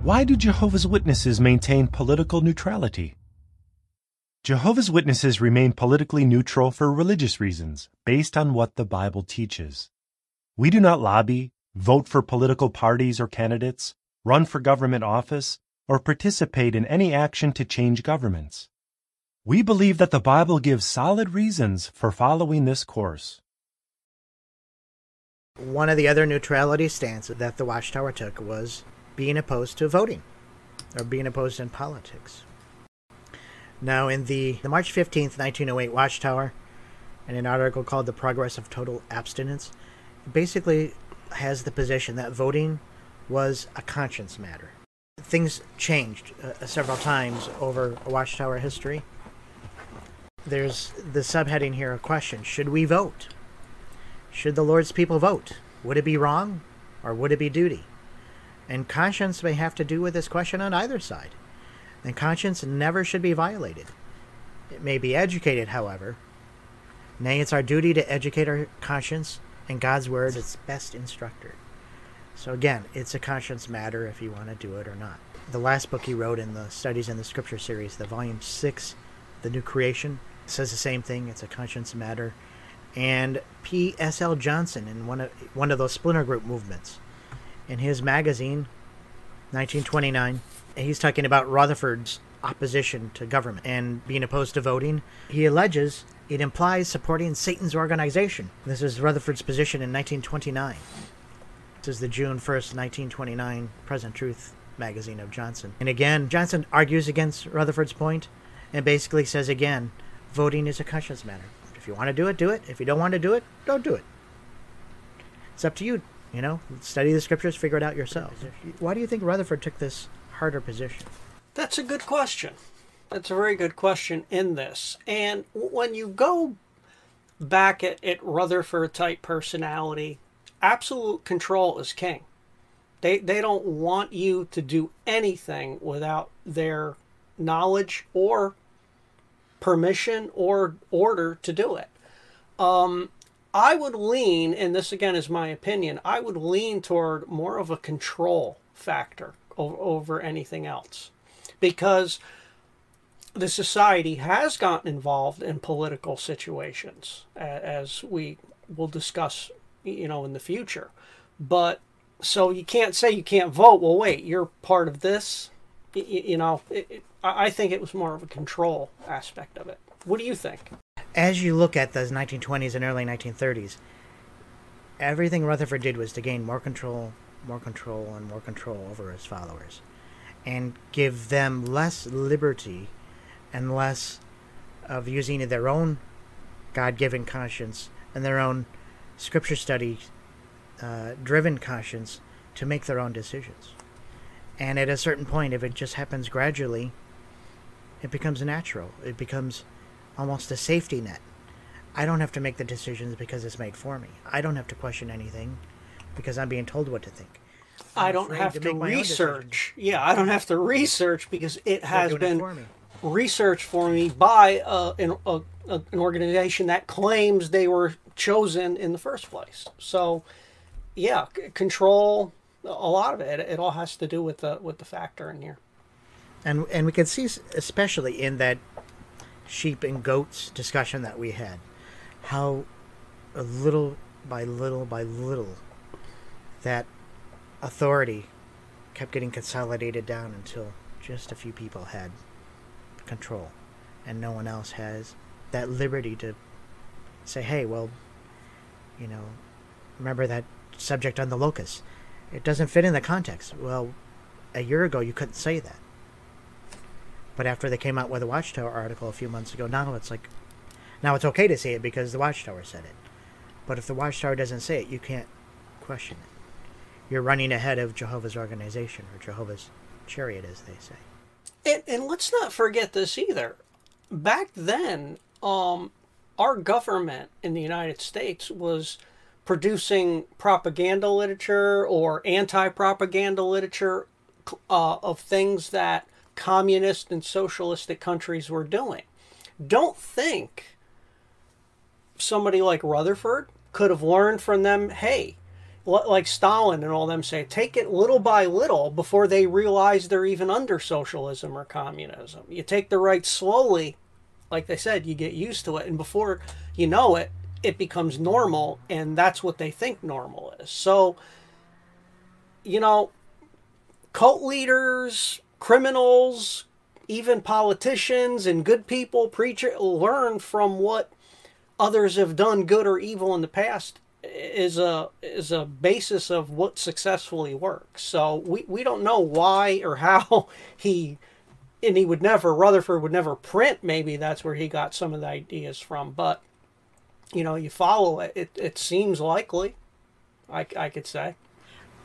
Why do Jehovah's Witnesses maintain political neutrality? Jehovah's Witnesses remain politically neutral for religious reasons, based on what the Bible teaches. We do not lobby, vote for political parties or candidates, run for government office, or participate in any action to change governments. We believe that the Bible gives solid reasons for following this course. One of the other neutrality stances that the Watchtower took was being opposed to voting, or being opposed in politics. Now, in the March 15th, 1908 Watchtower, in an article called The Progress of Total Abstinence, it basically has the position that voting was a conscience matter. Things changed several times over Watchtower history. There's the subheading here, a question: should we vote? Should the Lord's people vote? Would it be wrong, or would it be duty? And conscience may have to do with this question on either side. And conscience never should be violated. It may be educated, however. Nay, it's our duty to educate our conscience, and God's word is its best instructor. So again, it's a conscience matter if you want to do it or not. The last book he wrote in the Studies in the Scripture series, the volume 6, The New Creation, says the same thing. It's a conscience matter. And P.S.L. Johnson, in one of those splinter group movements, in his magazine, 1929, he's talking about Rutherford's opposition to government and being opposed to voting. He alleges it implies supporting Satan's organization. This is Rutherford's position in 1929. This is the June 1st, 1929 Present Truth magazine of Johnson. And again, Johnson argues against Rutherford's point and basically says again, voting is a conscience matter. If you want to do it, do it. If you don't want to do it, don't do it. It's up to you. You know, study the scriptures, figure it out yourself. Why do you think Rutherford took this harder position? That's a good question. That's a very good question in this. And when you go back at Rutherford-type personality, absolute control is king. They don't want you to do anything without their knowledge or permission or order to do it. I would lean, and this again is my opinion, I would lean toward more of a control factor over anything else. Because the society has gotten involved in political situations, as we will discuss, you know, in the future. But, so you can't say you can't vote. Well, wait, you're part of this? You know, I think it was more of a control aspect of it. What do you think? As you look at the 1920s and early 1930s, everything Rutherford did was to gain more control, and more control over his followers, and give them less liberty and less of using their own God-given conscience and their own scripture study driven conscience to make their own decisions. And at a certain point, if it just happens gradually, it becomes natural. It becomes almost a safety net. I don't have to make the decisions because it's made for me. I don't have to question anything because I'm being told what to think. I don't have to research. Yeah, I don't have to research because it has been researched for me by an organization that claims they were chosen in the first place. So, yeah, control, a lot of it. It all has to do with the factor in here. And we can see, especially in that sheep and goats discussion that we had, how little by little that authority kept getting consolidated down until just a few people had control and no one else has that liberty to say, hey, well, you know, remember that subject on the locust, it doesn't fit in the context. Well, a year ago you couldn't say that, but after they came out with a Watchtower article a few months ago, now it's okay to say it because the Watchtower said it. But if the Watchtower doesn't say it, you can't question it. You're running ahead of Jehovah's organization, or Jehovah's chariot, as they say. And let's not forget this either. Back then, our government in the United States was producing propaganda literature or anti-propaganda literature of things that communist and socialistic countries were doing. Don't think somebody like Rutherford could have learned from them, hey, like Stalin and all them say, take it little by little before they realize they're even under socialism or communism. You take the right slowly, like they said, you get used to it, and before you know it, it becomes normal, and that's what they think normal is. So, you know, cult leaders, criminals, even politicians and good people, preachers, learn from what others have done, good or evil, in the past, is a basis of what successfully works. So we don't know why or how Rutherford would never print. Maybe that's where he got some of the ideas from. But, you know, you follow it, it seems likely, I could say.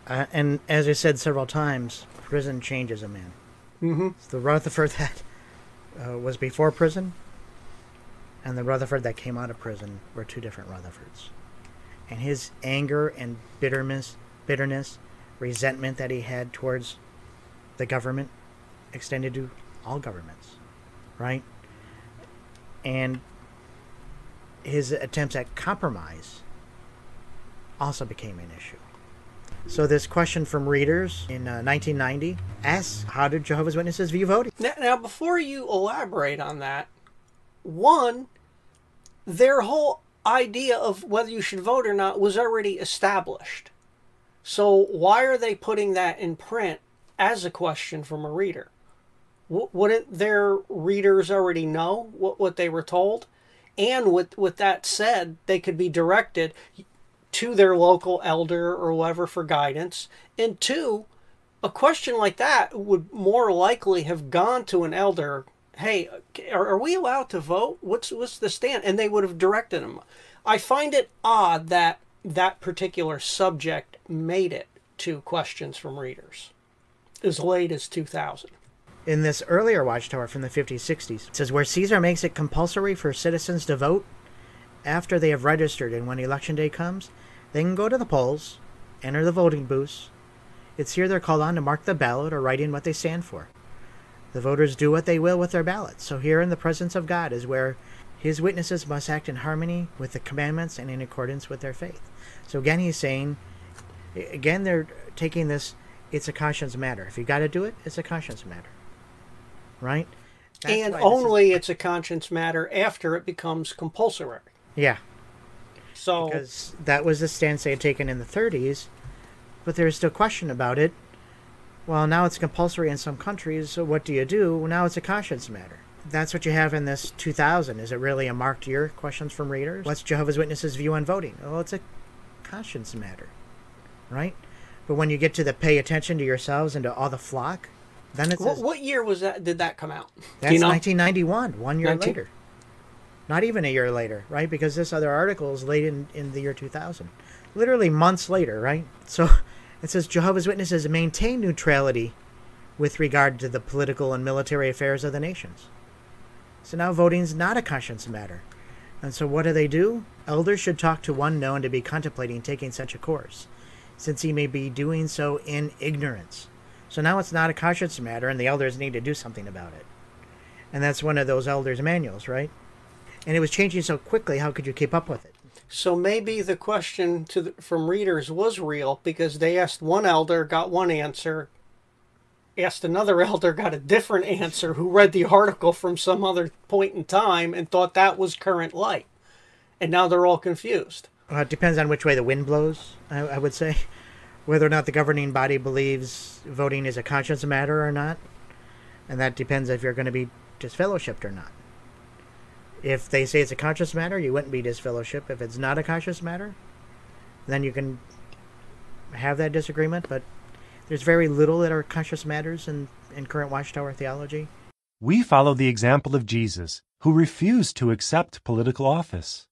And as I said several times, prison changes a man. Mm-hmm. The Rutherford that was before prison and the Rutherford that came out of prison were two different Rutherfords. And his anger and bitterness, resentment that he had towards the government extended to all governments, right? And his attempts at compromise also became an issue. So this question from readers in 1990 asks, how did Jehovah's Witnesses view voting? Now, before you elaborate on that, one, their whole idea of whether you should vote or not was already established. So why are they putting that in print as a question from a reader? Wouldn't their readers already know what they were told? And with that said, they could be directed to their local elder or whoever for guidance. And two, a question like that would more likely have gone to an elder. Hey, are we allowed to vote? What's the stand? And they would have directed them. I find it odd that that particular subject made it to questions from readers as late as 2000. In this earlier Watchtower from the 50s, 60s, it says, where Caesar makes it compulsory for citizens to vote after they have registered, and when election day comes, they can go to the polls, enter the voting booths. It's here they're called on to mark the ballot or write in what they stand for. The voters do what they will with their ballots. So here in the presence of God is where his witnesses must act in harmony with the commandments and in accordance with their faith. So again, he's saying, again, they're taking this, it's a conscience matter. If you got to do it, it's a conscience matter. Right? That's and only it's a conscience matter after it becomes compulsory. Yeah. So, because that was the stance they had taken in the 30s, but there's still question about it. Well, now it's compulsory in some countries, so what do you do? Well, now it's a conscience matter. That's what you have in this 2000. Is it really a marked year? Questions from readers. What's Jehovah's Witnesses' view on voting? Well, it's a conscience matter, right? But when you get to the pay attention to yourselves and to all the flock, then it's... What year was that? Did that come out? That's 1991, 1 year later. Not even a year later, right? Because this other article is late in the year 2000. Literally months later, right? So it says Jehovah's Witnesses maintain neutrality with regard to the political and military affairs of the nations. So now voting's not a conscience matter. And so what do? Elders should talk to one known to be contemplating taking such a course, since he may be doing so in ignorance. So now it's not a conscience matter, and the elders need to do something about it. And that's one of those elders' manuals, right? And it was changing so quickly, how could you keep up with it? So maybe the question from readers was real, because they asked one elder, got one answer, asked another elder, got a different answer, who read the article from some other point in time and thought that was current light. And now they're all confused. It depends on which way the wind blows, I would say. Whether or not the governing body believes voting is a conscience matter or not. And that depends if you're going to be disfellowshipped or not. If they say it's a conscience matter, you wouldn't be disfellowshipped. If it's not a conscience matter, then you can have that disagreement. But there's very little that are conscience matters in current Watchtower theology. We follow the example of Jesus, who refused to accept political office.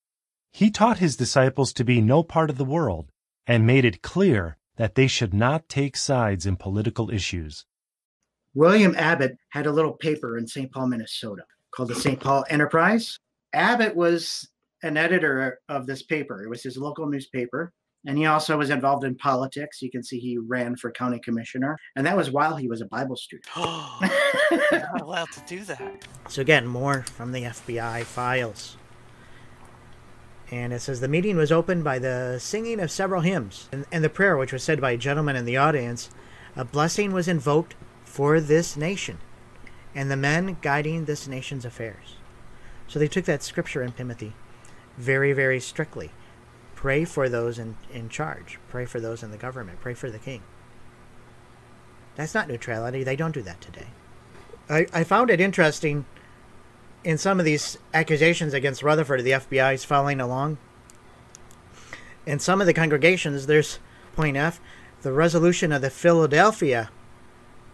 He taught his disciples to be no part of the world and made it clear that they should not take sides in political issues. William Abbott had a little paper in St. Paul, Minnesota, called the St. Paul Enterprise. Abbott was an editor of this paper. It was his local newspaper. And he also was involved in politics. You can see he ran for county commissioner. And that was while he was a Bible student. You're not allowed to do that. So again, more from the FBI files. And it says the meeting was opened by the singing of several hymns and the prayer, which was said by a gentleman in the audience. A blessing was invoked for this nation and the men guiding this nation's affairs. So they took that scripture in Timothy very, very strictly. Pray for those in charge. Pray for those in the government. Pray for the king. That's not neutrality. They don't do that today. I found it interesting in some of these accusations against Rutherford, the FBI is following along. In some of the congregations, there's point F, the resolution of the Philadelphia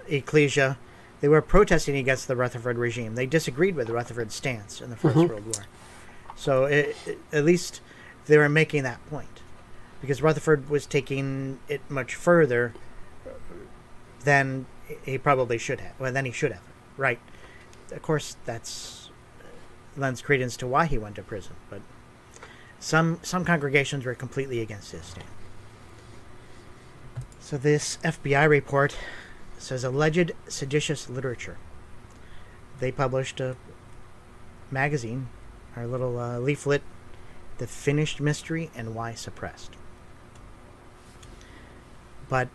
Ecclesia, they were protesting against the Rutherford regime. They disagreed with Rutherford's stance in the First World War. So at least they were making that point, because Rutherford was taking it much further than he probably should have. Well, then he should have, right? Of course, that's lends credence to why he went to prison. But some congregations were completely against his stand. So this FBI report says alleged seditious literature. They published a magazine, our little leaflet, The Finished Mystery and Why Suppressed. But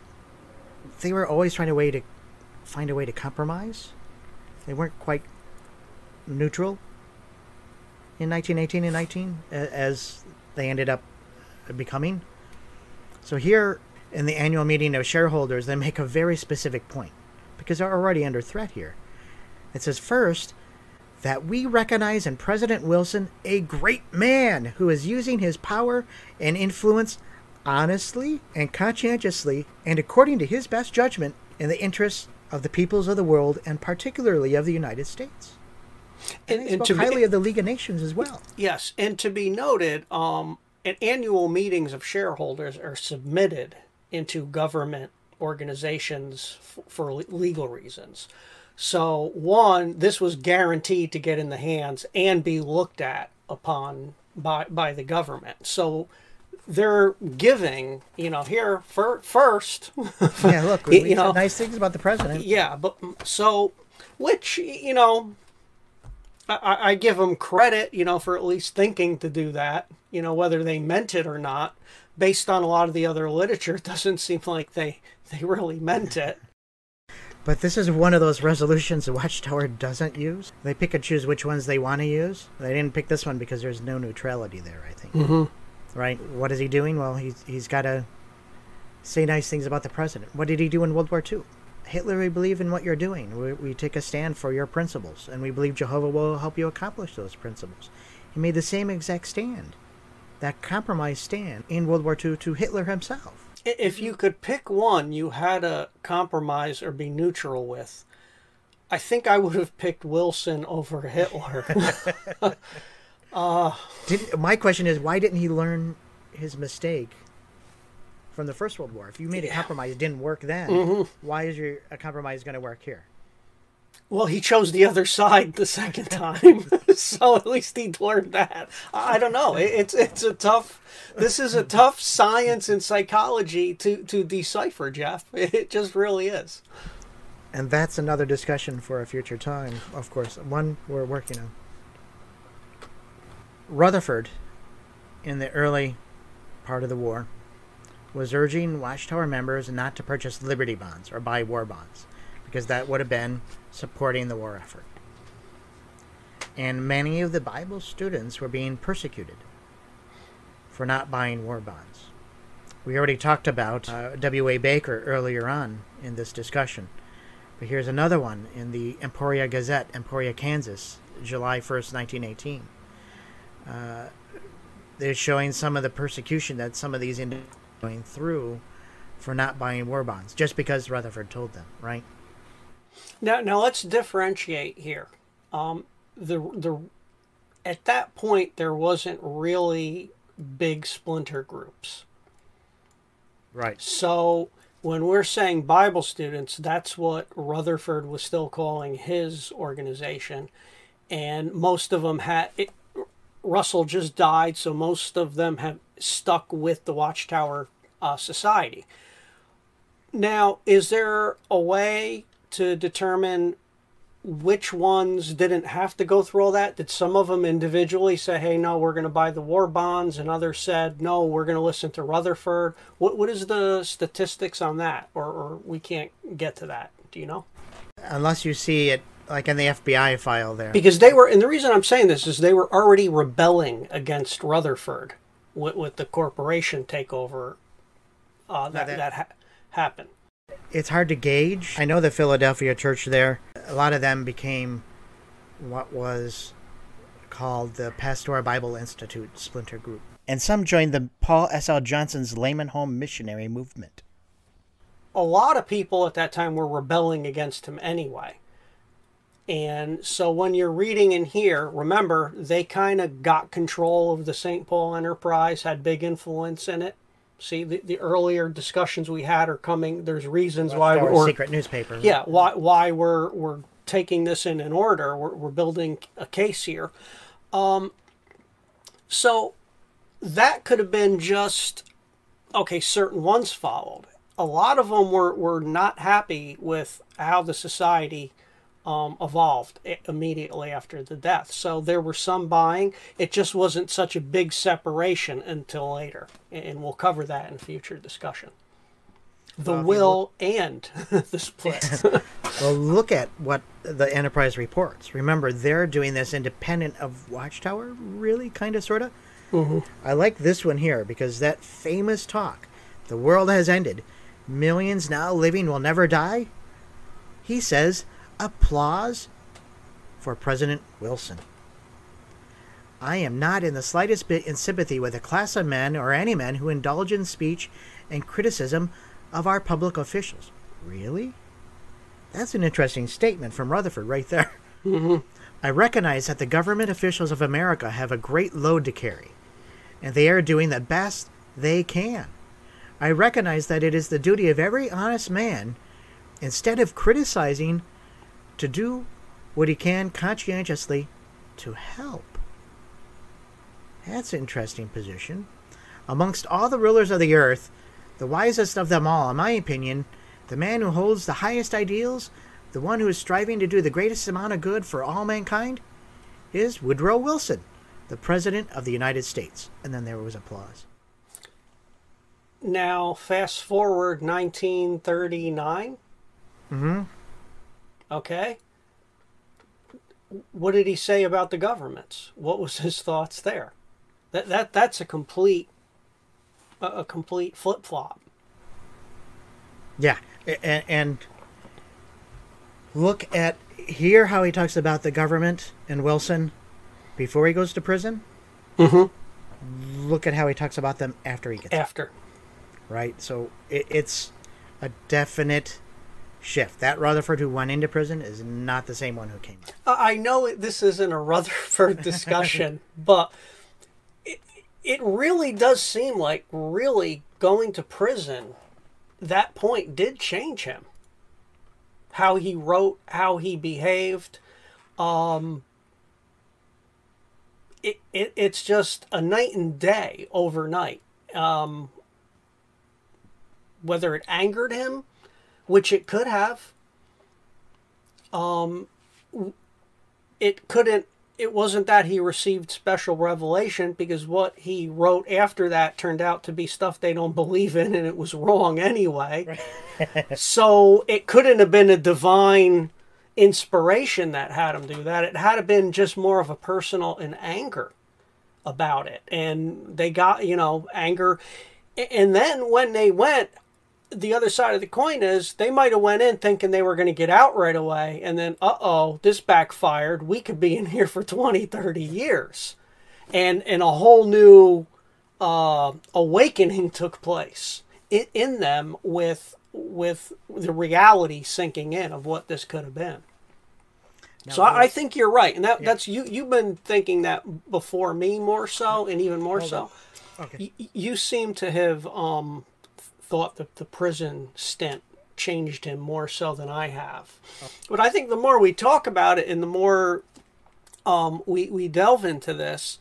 they were always trying to find a way to compromise. They weren't quite neutral in 1918 and 19 as they ended up becoming. So here in the annual meeting of shareholders, they make a very specific point, because they're already under threat here. It says, first, that we recognize in President Wilson a great man who is using his power and influence honestly and conscientiously and according to his best judgment in the interests of the peoples of the world, and particularly of the United States. And spoke highly of the League of Nations as well. Yes, and to be noted, annual meetings of shareholders are submitted into government organizations for legal reasons. So, one, this was guaranteed to get in the hands and be looked at upon by the government. So they're giving, here first. Yeah, look, we said nice things about the president. Yeah, but so, which, I give them credit, for at least thinking to do that, whether they meant it or not. Based on a lot of the other literature, it doesn't seem like they really meant it. But this is one of those resolutions the Watchtower doesn't use. They pick and choose which ones they want to use. They didn't pick this one because there's no neutrality there, I think. Mm-hmm. Right? What is he doing? Well, he's got to say nice things about the president. What did he do in World War II? Hitler, we believe in what you're doing. We take a stand for your principles, and we believe Jehovah will help you accomplish those principles. He made the same exact stand, that compromise stand, in World War II to Hitler himself. If you could pick one you had to compromise or be neutral with, I think I would have picked Wilson over Hitler. My question is, why didn't he learn his mistake from the First World War? If you made a compromise, it didn't work then, why is your compromise going to work here? Well, he chose the other side the second time, so at least he learned that. I don't know. It's a tough. This is a tough science and psychology to decipher, Jeff. It just really is. And that's another discussion for a future time, of course. One we're working on. Rutherford, in the early part of the war, was urging Watchtower members not to purchase Liberty bonds or buy war bonds, because that would have been supporting the war effort. And many of the Bible students were being persecuted for not buying war bonds. We already talked about W.A. Baker earlier on in this discussion. But here's another one in the Emporia Gazette, Emporia, Kansas, July 1st, 1918. They're showing some of the persecution that some of these individuals are going through for not buying war bonds, just because Rutherford told them, right? Now let's differentiate here. At that point there wasn't really big splinter groups. Right. So when we're saying Bible students, that's what Rutherford was still calling his organization, and most of them Russell just died, so most of them have stuck with the Watchtower Society. Now, is there a way to determine which ones didn't have to go through all that? Did some of them individually say, hey, no, we're going to buy the war bonds, and others said, no, we're going to listen to Rutherford? What is the statistics on that? Or we can't get to that. Do you know? Unless you see it like in the FBI file there. Because they were, and the reason I'm saying this is they were already rebelling against Rutherford with the corporation takeover that happened. It's hard to gauge. I know the Philadelphia church there, a lot of them became what was called the Pastoral Bible Institute splinter group. And some joined the Paul S.L. Johnson's Layman Home missionary movement. A lot of people at that time were rebelling against him anyway. And so when you're reading in here, remember, they kind of got control of the St. Paul Enterprise, had big influence in it. See, the earlier discussions we had are coming. There's reasons why we're secret newspaper. Yeah, why we're taking this in order. We're building a case here. So that could have been just okay. Certain ones followed. A lot of them were not happy with how the society evolved immediately after the death. So there were some buying. It just wasn't such a big separation until later. And we'll cover that in future discussion. The will and the split. Well, look at what the Enterprise reports. Remember, they're doing this independent of Watchtower, really, kind of, sort of. Mm-hmm. I like this one here because that famous talk, the world has ended, millions now living will never die. He says, applause for President Wilson. I am not in the slightest bit in sympathy with a class of men or any men who indulge in speech and criticism of our public officials. Really? That's an interesting statement from Rutherford right there. Mm-hmm. I recognize that the government officials of America have a great load to carry, and they are doing the best they can. I recognize that it is the duty of every honest man, instead of criticizing, to do what he can conscientiously to help. That's an interesting position. Amongst all the rulers of the earth, the wisest of them all, in my opinion, the man who holds the highest ideals, the one who is striving to do the greatest amount of good for all mankind, is Woodrow Wilson, the President of the United States. And then there was applause. Now, fast forward 1939. Mm-hmm. Okay. What did he say about the governments? What was his thoughts there? That's a complete flip-flop. Yeah, and look at here how he talks about the government and Wilson before he goes to prison. Mm-hmm. Look at how he talks about them after he gets after. Out. Right, so it's a definite shift. That Rutherford who went into prison is not the same one who came out. I know this isn't a Rutherford discussion, but it really does seem like really going to prison, that point did change him. How he wrote, how he behaved. It's just a night and day overnight. Whether it angered him, which it could have. It wasn't that he received special revelation, because what he wrote after that turned out to be stuff they don't believe in, and it was wrong anyway. So it couldn't have been a divine inspiration that had him do that. It had to have been just more of a personal and anger about it. And they got, anger. And then when they went, the other side of the coin is they might have went in thinking they were going to get out right away, and then this backfired. We could be in here for 20, 30 years, and a whole new awakening took place in them with the reality sinking in of what this could have been. Now, so I think you're right, and that's you've been thinking that before me more so, and even more so. Okay. You seem to have thought that the prison stint changed him more so than I have. But I think the more we talk about it and the more we delve into this,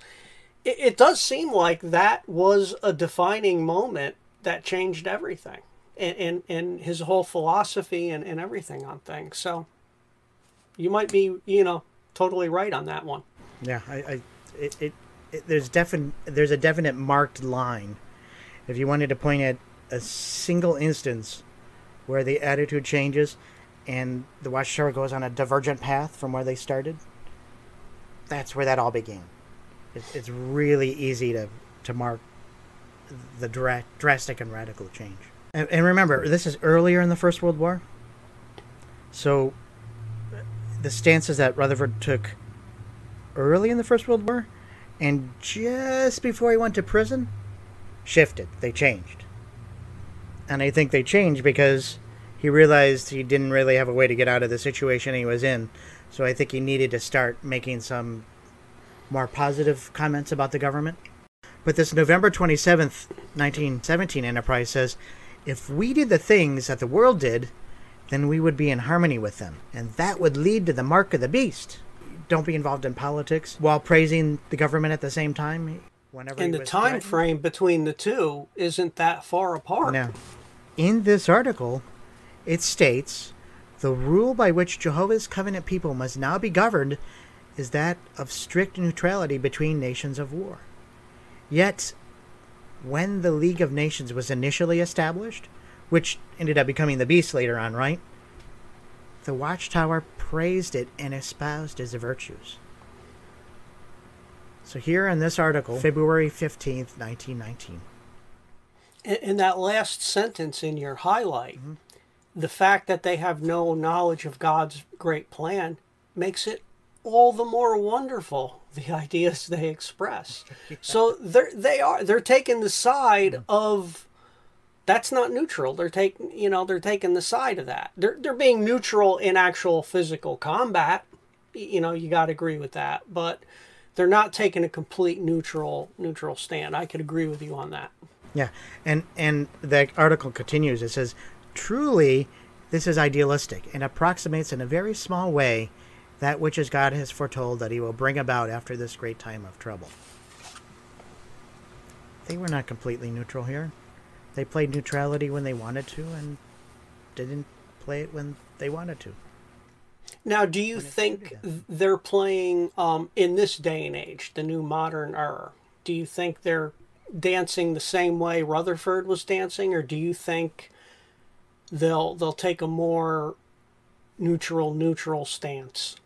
it does seem like that was a defining moment that changed everything and his whole philosophy and everything on things. So You might be, totally right on that one. Yeah, there's a definite marked line. If you wanted to point at a single instance where the attitude changes and the Watchtower goes on a divergent path from where they started, that's where that all began. It's really easy to mark the drastic and radical change. And remember, this is earlier in the First World War. So the stances that Rutherford took early in the First World War and just before he went to prison shifted. They changed. And I think they changed because he realized he didn't really have a way to get out of the situation he was in. So I think he needed to start making some more positive comments about the government. But this November 27th, 1917 Enterprise says, if we did the things that the world did, then we would be in harmony with them. And that would lead to the mark of the beast. Don't be involved in politics while praising the government at the same time. And the time frame between the two isn't that far apart. Now, in this article, it states, the rule by which Jehovah's Covenant people must now be governed is that of strict neutrality between nations of war. Yet, when the League of Nations was initially established, which ended up becoming the Beast later on, right? The Watchtower praised it and espoused its virtues. So here in this article, February 15th, 1919. In that last sentence in your highlight, the fact that they have no knowledge of God's great plan makes it all the more wonderful, the ideas they express. So they're taking the side of, that's not neutral. They're taking the side of that. They're being neutral in actual physical combat. You got to agree with that, but they're not taking a complete neutral stand. I could agree with you on that. Yeah, and the article continues. It says, truly, this is idealistic and approximates in a very small way that which as God has foretold that he will bring about after this great time of trouble. They were not completely neutral here. They played neutrality when they wanted to and didn't play it when they wanted to. Now, do you think they're playing, in this day and age, the new modern era, do you think they're dancing the same way Rutherford was dancing, or do you think they'll take a more neutral stance?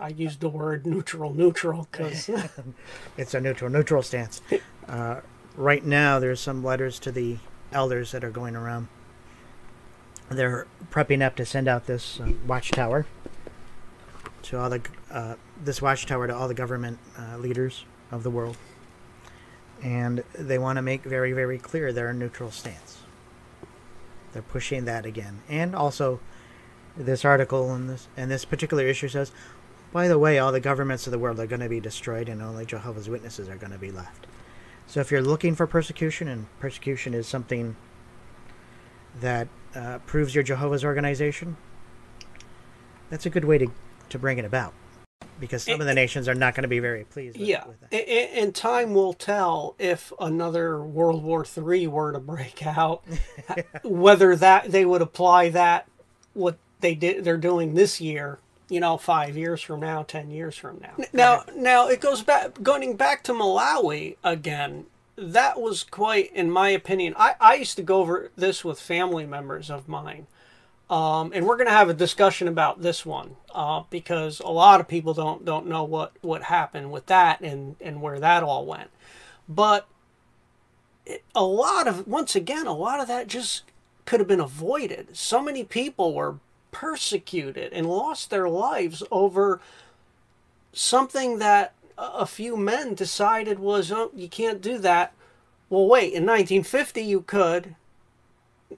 I used the word neutral because it's a neutral stance. Right now, there's some letters to the elders that are going around. They're prepping up to send out this Watchtower to all to all the government leaders of the world, and they want to make very, very clear their neutral stance. They're pushing that again, and also this article and this particular issue says, by the way, all the governments of the world are going to be destroyed, and only Jehovah's Witnesses are going to be left. So if you're looking for persecution, and persecution is something that proves your Jehovah's organization, that's a good way to bring it about, because some of the nations are not going to be very pleased with that. And time will tell if another World War III were to break out, whether that they would apply that what they're doing this year, 5 years from now, 10 years from now. Now it goes back, going back to Malawi again. That was quite, in my opinion, I used to go over this with family members of mine. And we're going to have a discussion about this one because a lot of people don't know what happened with that and where that all went. But a lot of that just could have been avoided. So many people were persecuted and lost their lives over something that a few men decided was, oh, you can't do that. Well, wait, in 1950 you could.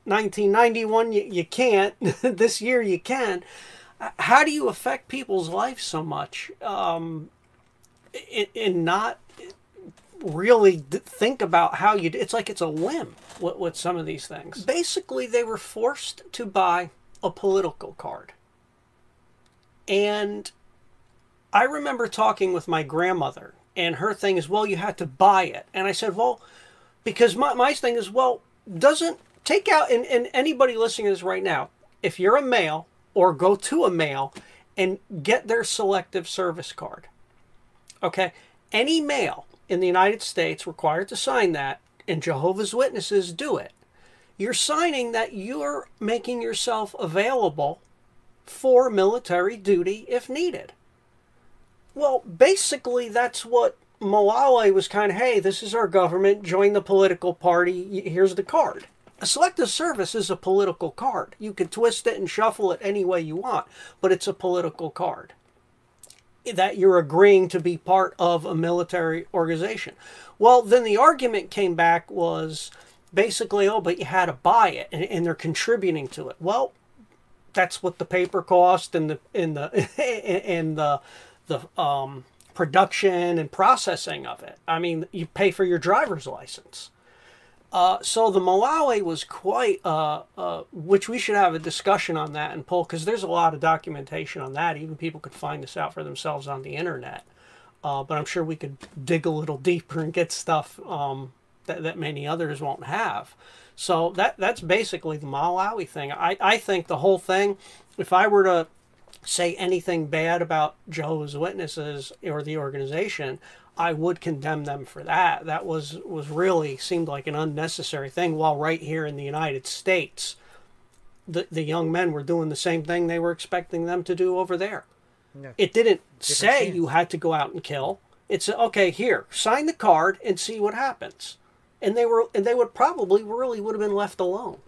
1991 you can't. This year you can. How do you affect people's lives so much and not really think about how you do? It's like it's a whim with some of these things. Basically, they were forced to buy a political card. And I remember talking with my grandmother, and her thing is, well, you had to buy it. And I said, well, because my thing is, well, doesn't take out, and anybody listening to this right now, if you're a male or go to a male and get their selective service card. Okay? Any male in the United States required to sign that, and Jehovah's Witnesses do it. You're signing that you're making yourself available for military duty if needed. Well, basically, that's what Malala was kind of, hey, this is our government, join the political party, here's the card. A selective service is a political card. You can twist it and shuffle it any way you want, but it's a political card that you're agreeing to be part of a military organization. Well, then the argument came back was basically, oh, but you had to buy it, and they're contributing to it. Well, that's what the paper cost and the production and processing of it. I mean, you pay for your driver's license. So the Malawi was quite, which we should have a discussion on that and pull, because there's a lot of documentation on that. Even people could find this out for themselves on the internet. But I'm sure we could dig a little deeper and get stuff that many others won't have. So that's basically the Malawi thing. I think the whole thing, if I were to say anything bad about Jehovah's Witnesses or the organization, I would condemn them for that. That was really seemed like an unnecessary thing, while right here in the United States, the young men were doing the same thing they were expecting them to do over there. Yeah. It didn't say you had to go out and kill. It's, okay, here, sign the card and see what happens. And they would probably really would have been left alone.